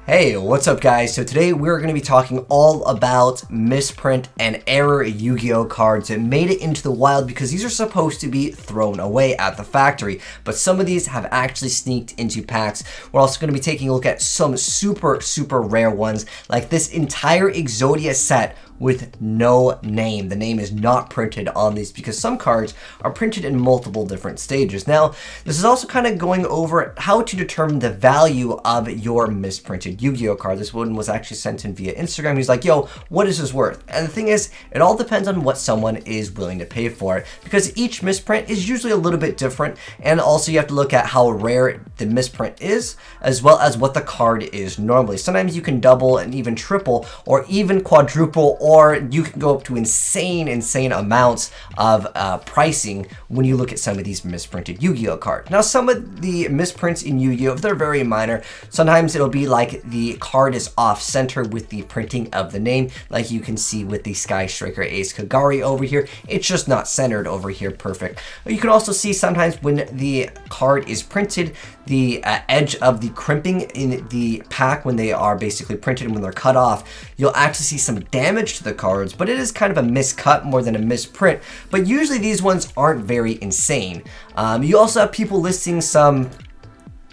Hey, what's up guys? So today we're going to be talking all about misprint and error Yu-Gi-Oh cards that made it into the wild because these are supposed to be thrown away at the factory, but some of these have actually sneaked into packs. We're also going to be taking a look at some super rare ones, like this entire Exodia set with no name. The name is not printed on these because some cards are printed in multiple different stages. Now, this is also kind of going over how to determine the value of your misprinted Yu-Gi-Oh card. This one was actually sent in via Instagram. He's like, yo, what is this worth? And the thing is, it all depends on what someone is willing to pay for it because each misprint is usually a little bit different. And also you have to look at how rare the misprint is as well as what the card is normally. Sometimes you can double and even triple or even quadruple, or you can go up to insane amounts of pricing when you look at some of these misprinted Yu-Gi-Oh cards. Now, some of the misprints in Yu-Gi-Oh, they're very minor. Sometimes it'll be like the card is off center with the printing of the name, like you can see with the Sky Striker Ace Kagari over here. It's just not centered over here perfect. You can also see sometimes when the card is printed, the edge of the crimping in the pack when they are basically printed and when they're cut off, you'll actually see some damage to the cards, but it is kind of a miscut more than a misprint. But usually these ones aren't very insane. You also have people listing some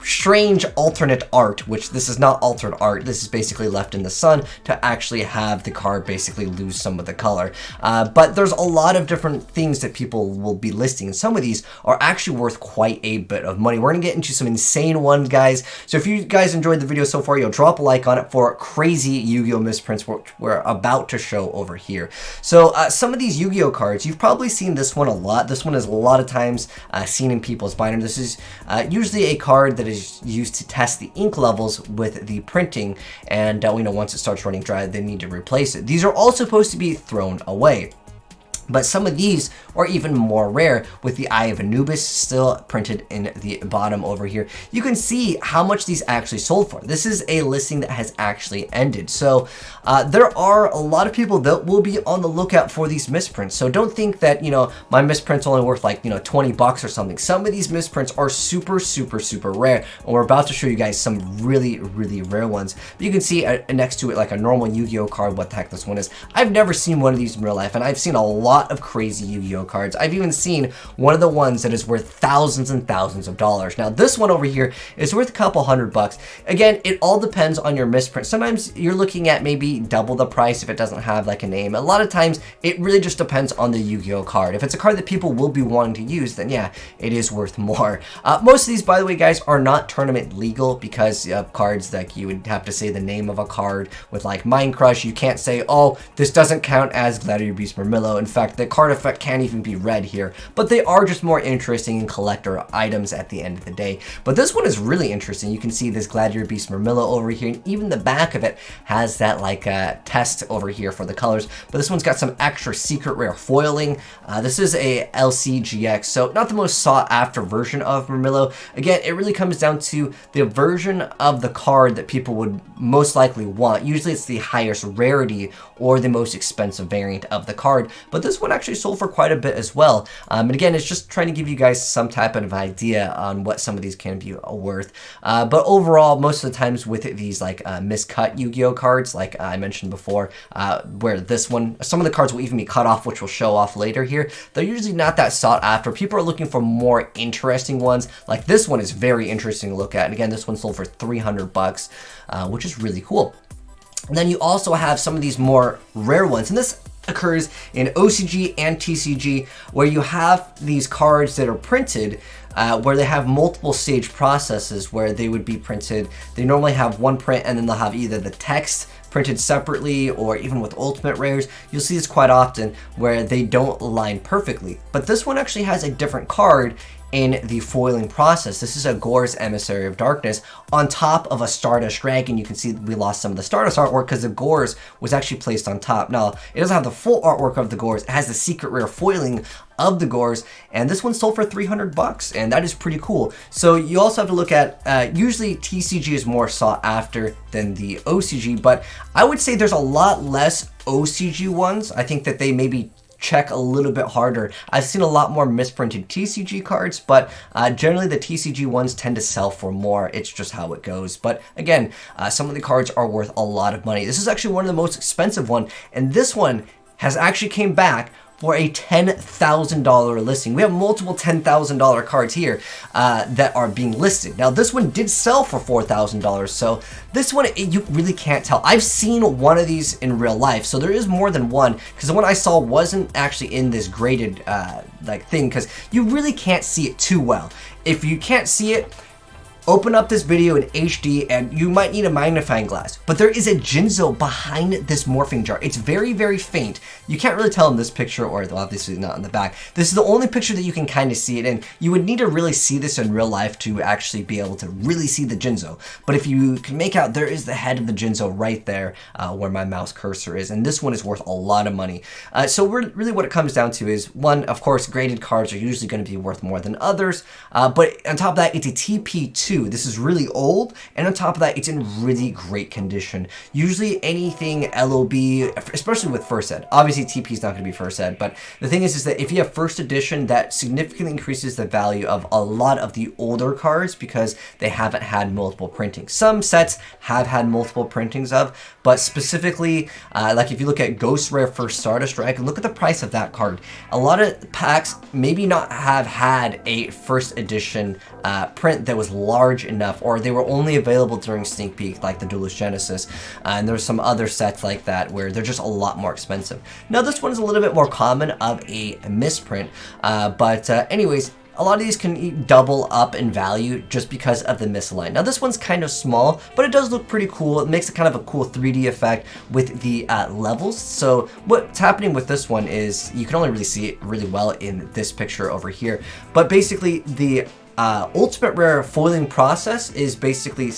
strange alternate art, which this is not altered art. This is basically left in the sun to actually have the card basically lose some of the color. But there's a lot of different things that people will be listing, and some of these are actually worth quite a bit of money. We're gonna get into some insane ones, guys. So if you guys enjoyed the video so far, you'll drop a like on it for crazy Yu-Gi-Oh misprints we're about to show over here. So some of these Yu-Gi-Oh cards, you've probably seen this one a lot. This one is a lot of times seen in people's binder. This is usually a card that is used to test the ink levels with the printing, and we know once it starts running dry, they need to replace it. These are all supposed to be thrown away. But some of these are even more rare, with the Eye of Anubis still printed in the bottom over here. You can see how much these actually sold for. This is a listing that has actually ended. So there are a lot of people that will be on the lookout for these misprints. So don't think that, you know, my misprint's only worth like, you know, 20 bucks or something. Some of these misprints are super rare. And we're about to show you guys some really rare ones. But you can see next to it like a normal Yu-Gi-Oh card, what the heck this one is. I've never seen one of these in real life, and I've seen a lot of crazy Yu-Gi-Oh cards. I've even seen one of the ones that is worth thousands and thousands of dollars. Now this one over here is worth a couple $100. Again, it all depends on your misprint. Sometimes you're looking at maybe double the price if it doesn't have like a name. A lot of times it really just depends on the Yu-Gi-Oh card. If it's a card that people will be wanting to use, then yeah, it is worth more. Most of these, by the way, guys, are not tournament legal because of cards like you would have to say the name of a card. With like Mind Crush, you can't say, oh, this doesn't count as Gladiator Beast Murmillo. In fact, the card effect can't even be read here, but they are just more interesting in collector items at the end of the day. But this one is really interesting. You can see this Gladiator Beast Murmillo over here, and even the back of it has that like test over here for the colors. But this one's got some extra secret rare foiling. This is a LCGX, so not the most sought after version of Murmillo. Again, it really comes down to the version of the card that people would most likely want. Usually it's the highest rarity or the most expensive variant of the card, but this one actually sold for quite a bit as well. And again, it's just trying to give you guys some type of idea on what some of these can be worth. But overall, most of the times with these like miscut Yu-Gi-Oh cards, like I mentioned before, where this one, some of the cards will even be cut off, which we'll show off later here, they're usually not that sought after. People are looking for more interesting ones. Like this one is very interesting to look at. And again, this one sold for 300 bucks, which is really cool. And then you also have some of these more rare ones, and this occurs in OCG and TCG, where you have these cards that are printed where they have multiple stage processes where they would be printed. They normally have one print, and then they'll have either the text printed separately, or even with ultimate rares, you'll see this quite often where they don't align perfectly. But this one actually has a different card in the foiling process. This is a Gore's Emissary of Darkness on top of a Stardust Dragon. You can see we lost some of the Stardust artwork because the Gore's was actually placed on top. Now, it doesn't have the full artwork of the Gore's. It has the secret rare foiling of the Gore's, and this one sold for 300 bucks, and that is pretty cool. So you also have to look at, usually TCG is more sought after than the OCG, but I would say there's a lot less OCG ones. I think that they maybe check a little bit harder. I've seen a lot more misprinted TCG cards, but generally the TCG ones tend to sell for more. It's just how it goes. But again, some of the cards are worth a lot of money. This is actually one of the most expensive one, and this one has actually came back for a $10,000 listing. We have multiple $10,000 cards here that are being listed. Now this one did sell for $4,000, so this one, you really can't tell. I've seen one of these in real life, so there is more than one, because the one I saw wasn't actually in this graded like thing, because you really can't see it too well. If you can't see it, open up this video in HD and you might need a magnifying glass. But there is a Jinzo behind this morphing jar. It's very, very faint. You can't really tell in this picture, or obviously not in the back. This is the only picture that you can kind of see it in. You would need to really see this in real life to actually be able to really see the Jinzo. But if you can make out, there is the head of the Jinzo right there where my mouse cursor is. And this one is worth a lot of money. So really what it comes down to is, one, of course, graded cards are usually going to be worth more than others. But on top of that, it's a TP2. This is really old, and on top of that, it's in really great condition. Usually anything LOB, especially with first ed, obviously TP is not going to be first ed, but the thing is that if you have first edition, that significantly increases the value of a lot of the older cards because they haven't had multiple printings. Some sets have had multiple printings of, but specifically, like if you look at Ghost Rare First Stardust Dragon, look at the price of that card. A lot of packs maybe not have had a first edition print that was large enough, or they were only available during sneak peek, like the Duelist Genesis, and there's some other sets like that where they're just a lot more expensive. Now this one is a little bit more common of a misprint, but anyways, a lot of these can double up in value just because of the misaligned. Now this one's kind of small, but it does look pretty cool. It makes it kind of a cool 3D effect with the levels. So what's happening with this one is you can only really see it really well in this picture over here, but basically the ultimate rare foiling process is basically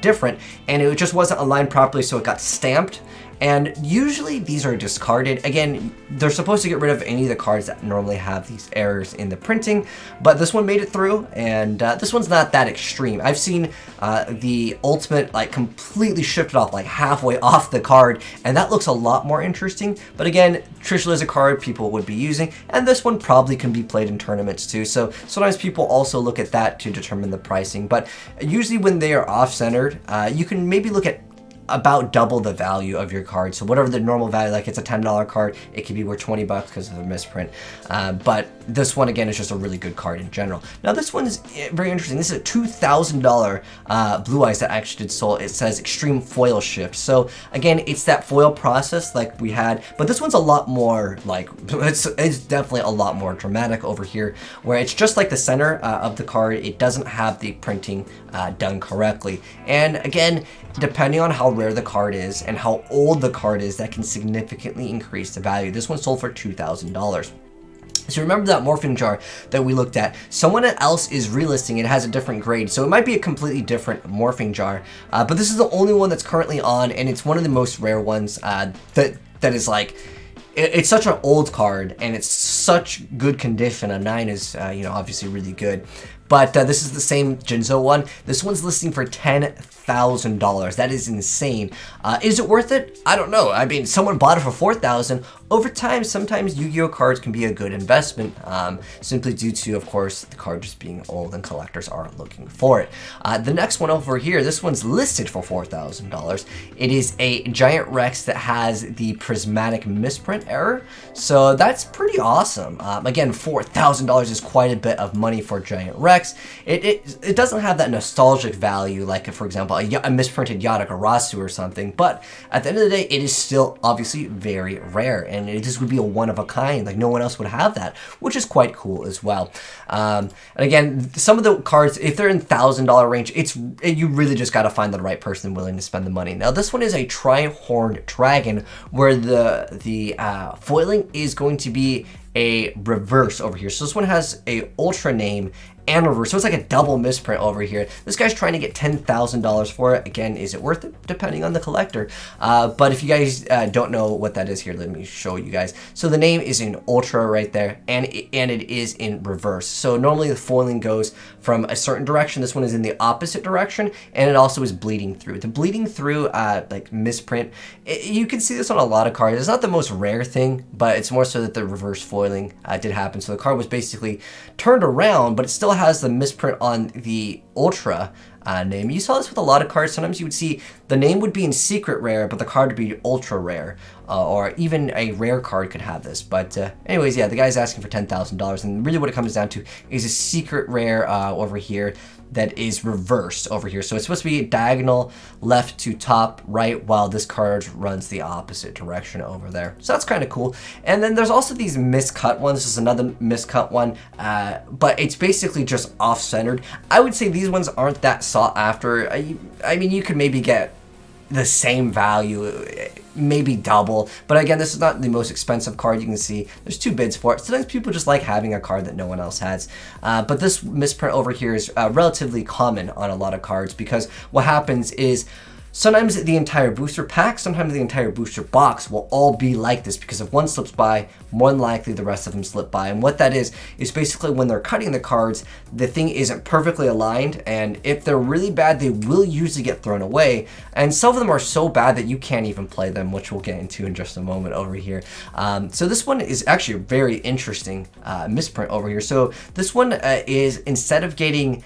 different, and it just wasn't aligned properly, so it got stamped. And usually these are discarded. Again, they're supposed to get rid of any of the cards that normally have these errors in the printing, but this one made it through, and this one's not that extreme. I've seen the ultimate like completely shifted off, like halfway off the card, and that looks a lot more interesting. But again, Trishula is a card people would be using, and this one probably can be played in tournaments too. So sometimes people also look at that to determine the pricing. But usually when they are off-centered, you can maybe look at about double the value of your card. So whatever the normal value, like it's a $10 card, it could be worth 20 bucks because of a misprint. But this one, again, is just a really good card in general. Now this one is very interesting. This is a $2,000 Blue Eyes that actually did sold. It says Extreme Foil Shift. So again, it's that foil process like we had, but this one's a lot more like, it's definitely a lot more dramatic over here, where it's just like the center of the card. It doesn't have the printing done correctly. And again, depending on how rare the card is and how old the card is, that can significantly increase the value. This one sold for $2,000. So remember that morphing jar that we looked at, someone else is relisting it, has a different grade, so it might be a completely different morphing jar, but this is the only one that's currently on, and it's one of the most rare ones that is like, it's such an old card, and it's such good condition. A 9 is, you know, obviously really good. But this is the same Jinzo one. This one's listing for $10,000. That is insane. Is it worth it? I don't know. I mean, someone bought it for $4,000. Over time, sometimes Yu-Gi-Oh cards can be a good investment, simply due to, of course, the card just being old and collectors aren't looking for it. The next one over here, this one's listed for $4,000. It is a Giant Rex that has the prismatic misprint error. So that's pretty awesome. Again, $4,000 is quite a bit of money for Giant Rex. It doesn't have that nostalgic value like, for example, a misprinted Yadagarasu or something, but at the end of the day, it is still obviously very rare, and it just would be a one of a kind. Like no one else would have that, which is quite cool as well. And again, some of the cards, if they're in $1,000 range, you really just got to find the right person willing to spend the money. Now this one is a tri-horned dragon, where the foiling is going to be a reverse over here. So this one has a ultra name, and reverse. So it's like a double misprint over here. This guy's trying to get $10,000 for it. Again, is it worth it? Depending on the collector. But if you guys don't know what that is here, let me show you guys. So the name is in ultra right there, and it is in reverse. So normally the foiling goes from a certain direction. This one is in the opposite direction, and it also is bleeding through. The bleeding through like misprint, you can see this on a lot of cards. It's not the most rare thing, but it's more so that the reverse foiling did happen. So the card was basically turned around, but it still has the misprint on the ultra name. You saw this with a lot of cards. Sometimes you would see the name would be in secret rare, but the card would be ultra rare, or even a rare card could have this. But anyways, yeah, the guy's asking for $10,000, and really what it comes down to is a secret rare over here that is reversed over here. So it's supposed to be diagonal left to top right, while this card runs the opposite direction over there. So that's kind of cool. And then there's also these miscut ones. This is another miscut one, but it's basically just off-centered. I would say these ones aren't that sought after. I mean, you could maybe get the same value, maybe double, but again, this is not the most expensive card. You can see there's 2 bids for it. Sometimes people just like having a card that no one else has, but this misprint over here is relatively common on a lot of cards, because what happens is sometimes the entire booster pack, sometimes the entire booster box will all be like this, because if one slips by, more than likely the rest of them slip by. And what that is basically when they're cutting the cards, the thing isn't perfectly aligned, and if they're really bad, they will usually get thrown away. And some of them are so bad that you can't even play them, which we'll get into in just a moment over here. So this one is actually a very interesting misprint over here. So this one is, instead of getting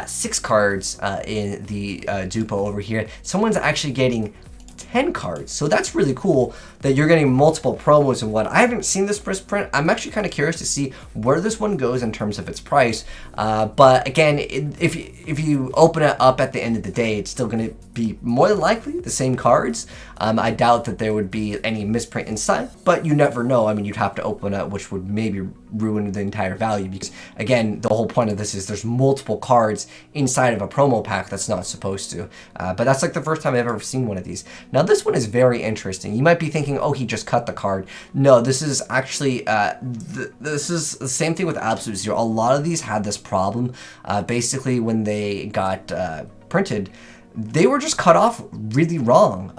6 cards in the dupo over here, someone's actually getting 10 cards. So that's really cool that you're getting multiple promos in one. I haven't seen this misprint. I'm actually kind of curious to see where this one goes in terms of its price. But again, if you open it up at the end of the day, it's still going to be more than likely the same cards. I doubt that there would be any misprint inside, but you never know. I mean, you'd have to open it, which would maybe ruin the entire value, because again, the whole point of this is there's multiple cards inside of a promo pack that's not supposed to. But that's like the first time I've ever seen one of these. Now this one is very interesting. You might be thinking, oh, he just cut the card. No, this is actually, this is the same thing with Absolute Zero. A lot of these had this problem. Basically, when they got printed, they were just cut off really wrong.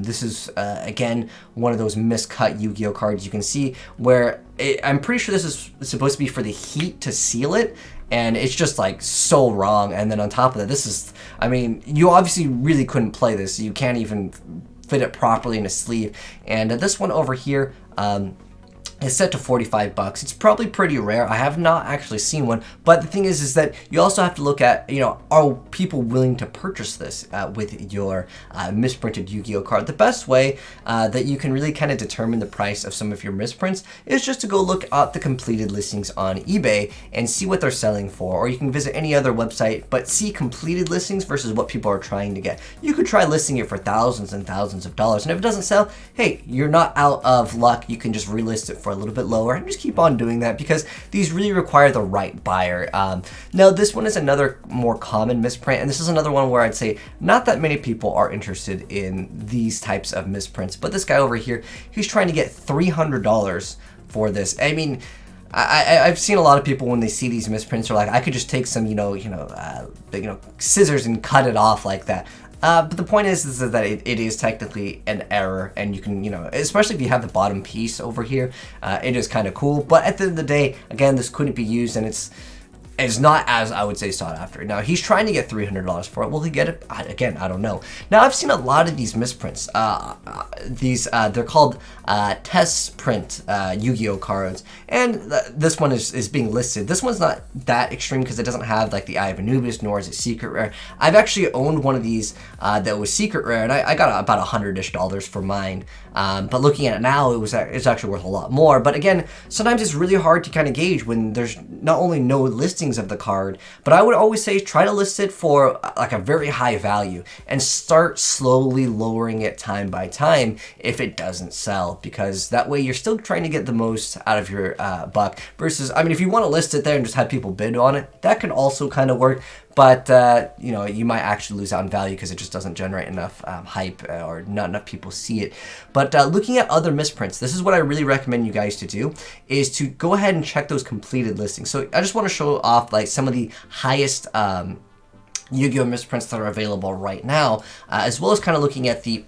This is, again, one of those miscut Yu-Gi-Oh cards. You can see where, I'm pretty sure this is supposed to be for the heat to seal it, and it's just like so wrong. And then on top of that, this is, I mean, you obviously really couldn't play this. You can't even fit it properly in a sleeve. And this one over here, it's set to 45 bucks. It's probably pretty rare. I have not actually seen one, but the thing is that you also have to look at, you know, are people willing to purchase this with your misprinted Yu-Gi-Oh card? The best way that you can really kind of determine the price of some of your misprints is just to go look at the completed listings on eBay and see what they're selling for, or you can visit any other website, but see completed listings versus what people are trying to get. You could try listing it for thousands and thousands of dollars, and if it doesn't sell, hey, you're not out of luck. You can just relist it for a little bit lower and just keep on doing that, because these really require the right buyer. Now this one is another more common misprint, and this is another one where I'd say not that many people are interested in these types of misprints, but this guy over here, he's trying to get $300 for this. I mean, I've seen a lot of people when they see these misprints are like, I could just take some, scissors and cut it off like that. But the point is that it is technically an error, and you can, especially if you have the bottom piece over here, it is kind of cool. But at the end of the day, again, this couldn't be used, and it's not as, I would say, sought after. Now, he's trying to get $300 for it. Will he get it? Again, I don't know. Now, I've seen a lot of these misprints. They're called test print Yu-Gi-Oh cards, and this one is being listed. This one's not that extreme because it doesn't have like the Eye of Anubis, nor is it secret rare. I've actually owned one of these that was secret rare, and I got about $100-ish for mine. But looking at it now, it's actually worth a lot more. But again, sometimes it's really hard to kind of gauge when there's not only no listings of the card, but I would always say try to list it for like a very high value and start slowly lowering it time by time if it doesn't sell, because that way you're still trying to get the most out of your buck. Versus, I mean, if you want to list it there and just have people bid on it, that can also kind of work. but you know, you might actually lose out on value because it just doesn't generate enough hype or not enough people see it. But looking at other misprints, this is what I really recommend you guys to do, is to go ahead and check those completed listings. So I just want to show off like some of the highest Yu-Gi-Oh! Misprints that are available right now, as well as kind of looking at the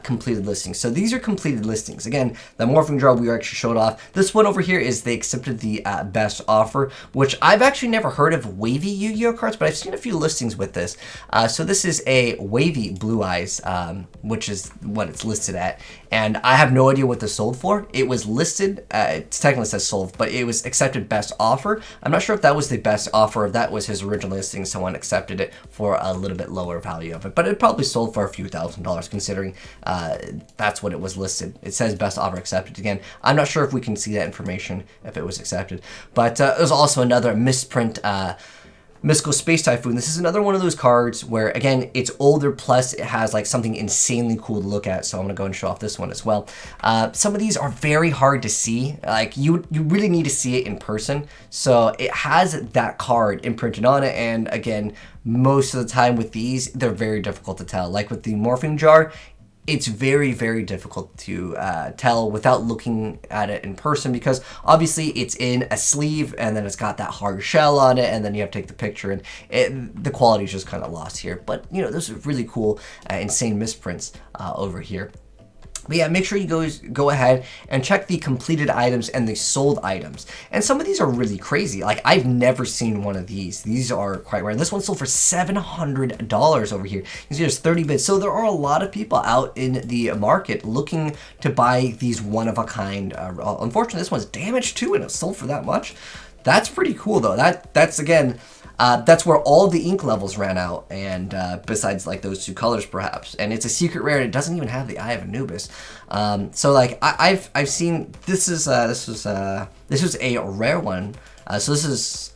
completed listings. So these are completed listings. Again, the Morphing draw we actually showed off. This one over here is they accepted the best offer, which I've actually never heard of wavy Yu-Gi-Oh! Cards, but I've seen a few listings with this. So this is a wavy Blue Eyes, which is what it's listed at. And I have no idea what this sold for. It was listed, it technically says sold, but it was accepted best offer. I'm not sure if that was the best offer, if that was his original listing, someone accepted it for a little bit lower value of it. But it probably sold for a few $1,000s considering that's what it was listed. It says best offer accepted. Again, I'm not sure if we can see that information if it was accepted. But there's also another misprint, Mystical Space Typhoon. This is another one of those cards where, again, it's older, plus it has like something insanely cool to look at. So I'm gonna go and show off this one as well. Some of these are very hard to see. Like you really need to see it in person. So it has that card imprinted on it. And again, most of the time with these, they're very difficult to tell. Like with the Morphing jar, it's very, very difficult to tell without looking at it in person, because obviously it's in a sleeve and then it's got that hard shell on it, and then you have to take the picture, and the quality is just kind of lost here. But you know, those are really cool, insane misprints over here. But yeah, make sure you go ahead and check the completed items and the sold items. And some of these are really crazy. Like, I've never seen one of these. These are quite rare. This one sold for $700 over here. You can see there's 30 bids. So there are a lot of people out in the market looking to buy these one-of-a-kind. Unfortunately, this one's damaged too, and it sold for that much. That's pretty cool, though. That's again... that's where all the ink levels ran out, and besides like those two colors perhaps, and it's a secret rare and it doesn't even have the Eye of Anubis. So like I've seen this was a rare one. So this is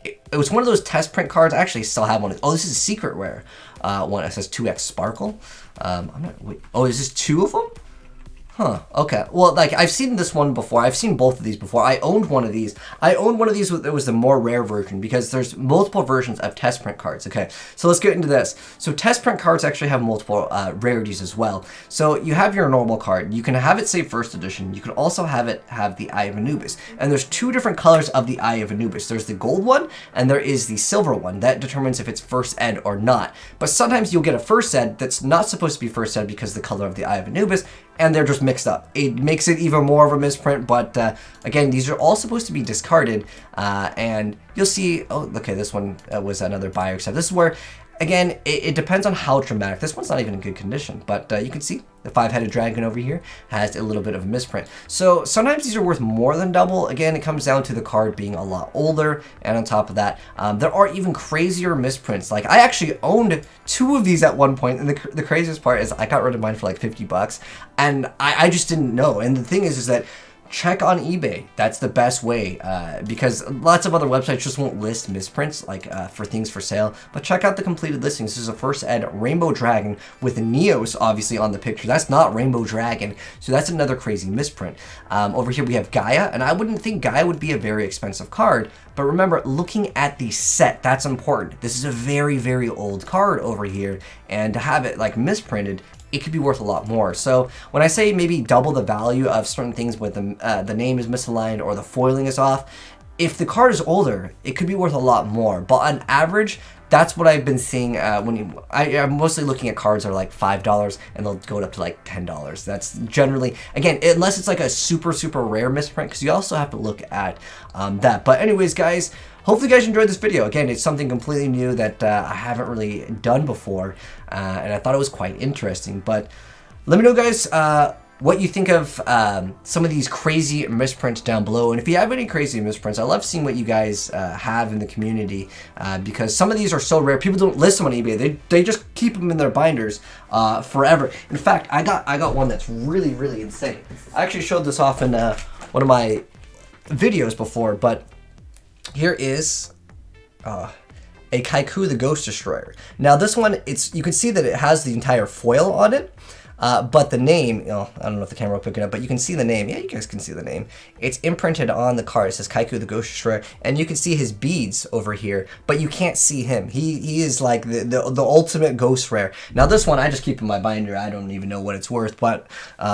it was one of those test print cards. I actually still have one. Oh, this is a secret rare one. It says 2X Sparkle. Oh, is this two of them? Huh, okay. Well, like, I've seen this one before. I've seen both of these before. I owned one of these. I owned one of these that was the more rare version, because there's multiple versions of test print cards. Okay, so let's get into this. So test print cards actually have multiple rarities as well. So you have your normal card. You can have it say first edition. You can also have it have the Eye of Anubis. And there's two different colors of the Eye of Anubis. There's the gold one, and there is the silver one. That determines if it's first ed or not. But sometimes you'll get a first ed that's not supposed to be first ed because of the color of the Eye of Anubis, and they're just mixed up. It makes it even more of a misprint, but again, these are all supposed to be discarded, and you'll see, oh, okay, this one was another buyer accept. This is where, again, it depends on how dramatic. This one's not even in good condition, but you can see the 5-headed dragon over here has a little bit of a misprint. So sometimes these are worth more than double. Again, it comes down to the card being a lot older, and on top of that, there are even crazier misprints. Like, I actually owned 2 of these at one point, and the craziest part is I got rid of mine for like 50 bucks, and I just didn't know. And the thing is that check on eBay. That's the best way, because lots of other websites just won't list misprints like for things for sale. But check out the completed listings. This is a first ed Rainbow Dragon with Neos obviously on the picture. That's not Rainbow Dragon, so that's another crazy misprint. Over here we have Gaia, and I wouldn't think Gaia would be a very expensive card, but remember, looking at the set, that's important. This is a very, very old card over here, and to have it like misprinted, it could be worth a lot more. So when I say maybe double the value of certain things with the name is misaligned or the foiling is off, if the card is older, it could be worth a lot more. But on average, that's what I've been seeing I'm mostly looking at cards that are like $5 and they'll go up to like $10. That's generally, again, unless it's like a super, super rare misprint, because you also have to look at that. But anyways, guys, hopefully you guys enjoyed this video. Again, it's something completely new that I haven't really done before, and I thought it was quite interesting. But let me know, guys, what you think of some of these crazy misprints down below. And if you have any crazy misprints, I love seeing what you guys have in the community, because some of these are so rare. People don't list them on eBay. They just keep them in their binders forever. In fact, I got one that's really, really insane. I actually showed this off in one of my videos before, but here is a Kaiku the Ghost Destroyer. Now this one, you can see that it has the entire foil on it. But the name, I don't know if the camera will pick it up, but you can see the name. Yeah, you guys can see the name. It's imprinted on the card. It says Kaiku the Ghost Rare, and you can see his beads over here, but you can't see him. He is like the ultimate Ghost Rare. Now this one I just keep in my binder. I don't even know what it's worth, but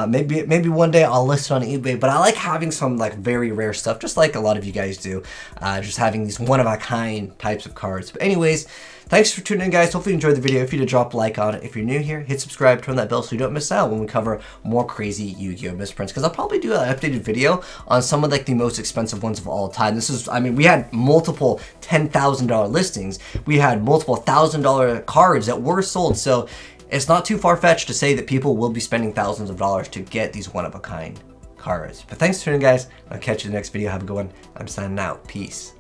maybe one day I'll list it on eBay. But I like having some like very rare stuff, just like a lot of you guys do. Just having these one-of-a-kind types of cards. But anyways, thanks for tuning in, guys. Hopefully you enjoyed the video. If you did, drop a like on it. If you're new here, hit subscribe, turn that bell so you don't miss out when we cover more crazy Yu-Gi-Oh! Misprints. Because I'll probably do an updated video on some of like the most expensive ones of all time. This is, I mean, we had multiple $10,000 listings. We had multiple $1,000 cards that were sold. So it's not too far-fetched to say that people will be spending thousands of dollars to get these one-of-a-kind cards. But thanks for tuning in, guys. I'll catch you in the next video. Have a good one. I'm signing out. Peace.